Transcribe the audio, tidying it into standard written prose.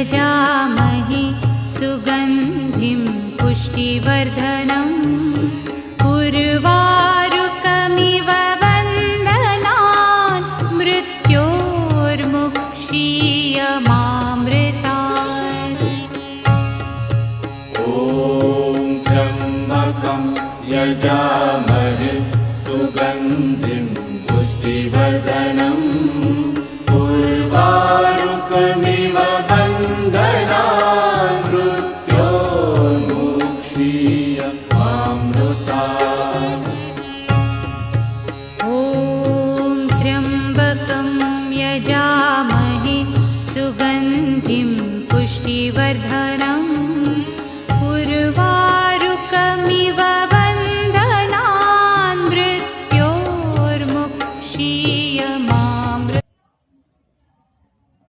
यजामहे सुगन्धिं पुष्टिवर्धनम् उर्वारुकमिव वन्दनान् मृत्योर्मुक्षीयमामृतात्। ॐ त्र्यम्बकं यजामहे सुगन्धिं पुष्टिवर्धनम् उर्वारुकमिव वन्दनान् मृत्योर्मुक्षीयमामृतात्। ॐ त्र्यम्बकं यजामहे सुगन्धिं पुष्टिवर्धनम् उर्वारुकमिव